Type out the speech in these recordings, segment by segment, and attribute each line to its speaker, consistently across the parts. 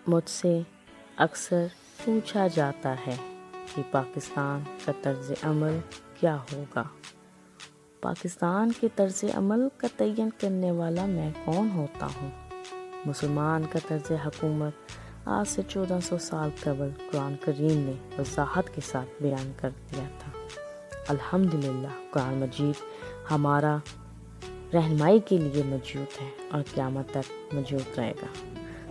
Speaker 1: مجھ سے اکثر پوچھا جاتا ہے کہ پاکستان کا طرز عمل کیا ہوگا۔ پاکستان کے طرز عمل کا تعین کرنے والا میں کون ہوتا ہوں؟ مسلمان کا طرز حکومت آج سے 1400 سال قبل قرآن کریم نے وضاحت کے ساتھ بیان کر دیا تھا۔ الحمدللہ قرآن مجید ہمارا رہنمائی کے لیے موجود ہے اور قیامت تک موجود رہے گا۔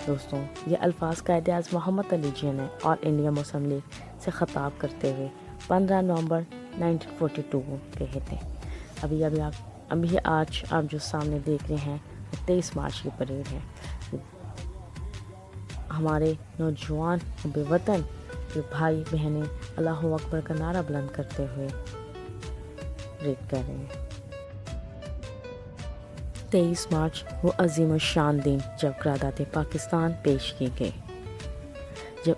Speaker 1: دوستوں، یہ الفاظ قائد اعظم محمد علی جناح نے اور انڈیا مسلم لیگ سے خطاب کرتے ہوئے 15 نومبر 1942 کو کہے تھے۔ ابھی آج آپ جو سامنے دیکھ رہے ہیں 23 مارچ کی پریڈ ہے۔ ہمارے نوجوان بے وطن کے بھائی بہنیں اللہ اکبر کا نعرہ بلند کرتے ہوئے پریڈ کر رہے ہیں۔ 23 مارچ وہ عظیم الشان دن جب قرارداد پاکستان پیش کی گئی، جب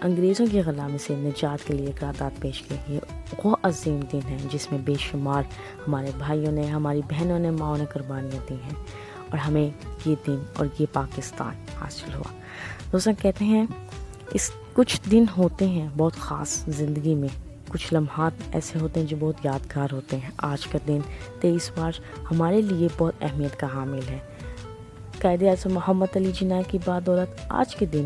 Speaker 1: انگریزوں کی غلامی سے نجات کے لیے قرارداد پیش کی گئی۔ وہ عظیم دن ہے جس میں بے شمار ہمارے بھائیوں نے، ہماری بہنوں نے، ماؤں نے قربانیاں دی ہیں اور ہمیں یہ دن اور یہ پاکستان حاصل ہوا۔ دوستوں، کہتے ہیں اس کچھ دن ہوتے ہیں بہت خاص زندگی میں، کچھ لمحات ایسے ہوتے ہیں جو بہت یادگار ہوتے ہیں۔ آج کا دن 23 مارچ ہمارے لیے بہت اہمیت کا حامل ہے۔ قائد اعظم محمد علی جناح کی بدولت آج کے دن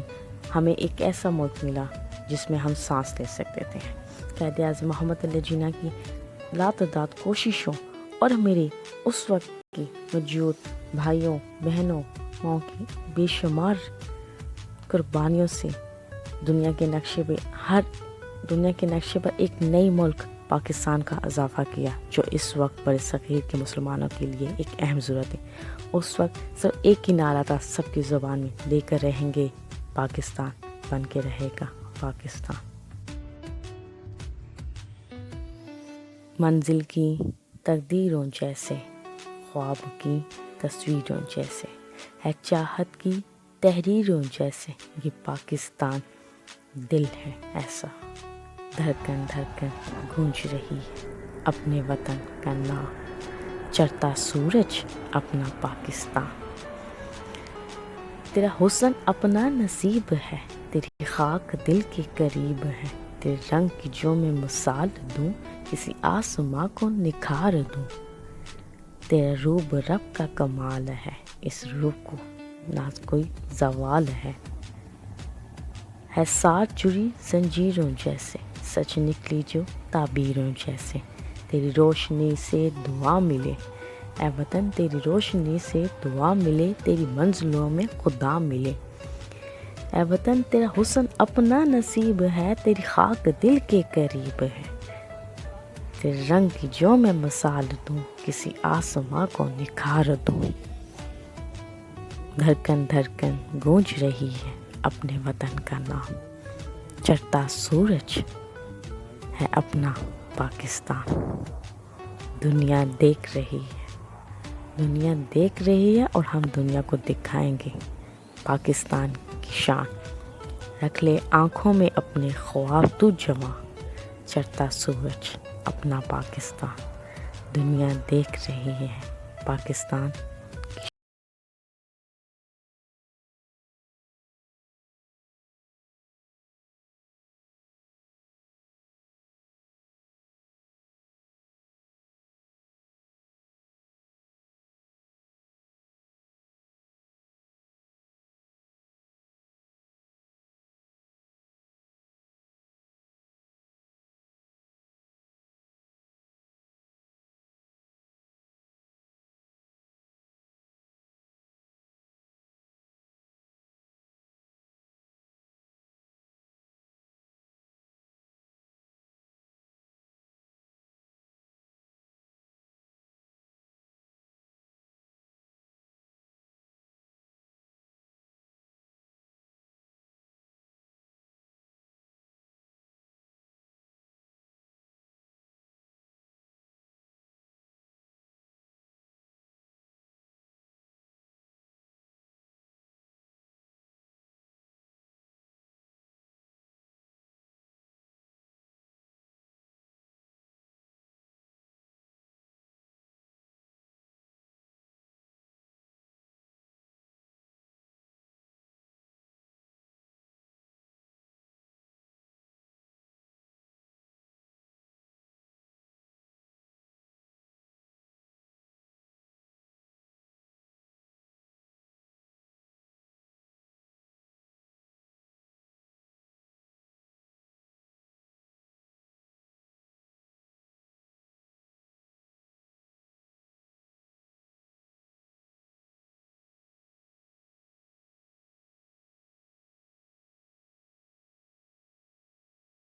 Speaker 1: ہمیں ایک ایسا ملک ملا جس میں ہم سانس لے سکتے تھے۔ قائد اعظم محمد علی جناح کی لاتعداد کوششوں اور میرے اس وقت کی موجود بھائیوں بہنوں ماؤں کی بے شمار قربانیوں سے دنیا کے نقشے پر ایک نئی ملک پاکستان کا اضافہ کیا، جو اس وقت برصغیر کے مسلمانوں کے لیے ایک اہم ضرورت ہے۔ اس وقت صرف ایک ہی نعرہ تھا سب کی زبان میں، لے کر رہیں گے پاکستان، بن کے رہے گا پاکستان۔ منزل کی تقدیروں جیسے، خواب کی تصویروں جیسے، ہے چاہت کی تحریروں جیسے، یہ پاکستان دل ہے ایسا، دھڑکن دھڑکن گونج رہی ہے اپنے وطن کا نام، چڑھتا سورج اپنا پاکستان۔ تیرا حسن اپنا نصیب ہے، تیری خاک دل کے قریب ہے، تیرے رنگ کی جو میں مثال دوں، کسی آسماں کو نکھار دوں، تیرا روب رب کا کمال ہے، اس روب کو نہ کوئی زوال ہے ساتھ جڑی زنجیروں جیسے، سچ نکلی جو تعبیروں جیسے، تیری روشنی سے دعا ملے اے وطن، تیری روشنی سے دعا ملے، تیری منزلوں میں خدا ملے اے وطن، تیرا حسن اپنا نصیب ہے، تیری خاک دل کے قریب ہے، تیرے رنگ کی جو میں مثال دوں، کسی آسماں کو نکھار دوں، دھڑکن دھڑکن گونج رہی ہے اپنے وطن کا نام، چڑھتا سورج ہے اپنا پاکستان۔ دنیا دیکھ رہی ہے اور ہم دنیا کو دکھائیں گے پاکستان کی شان، رکھ لے آنکھوں میں اپنے خواب تو جواں، چڑھتا سورج اپنا پاکستان۔ دنیا دیکھ رہی ہے پاکستان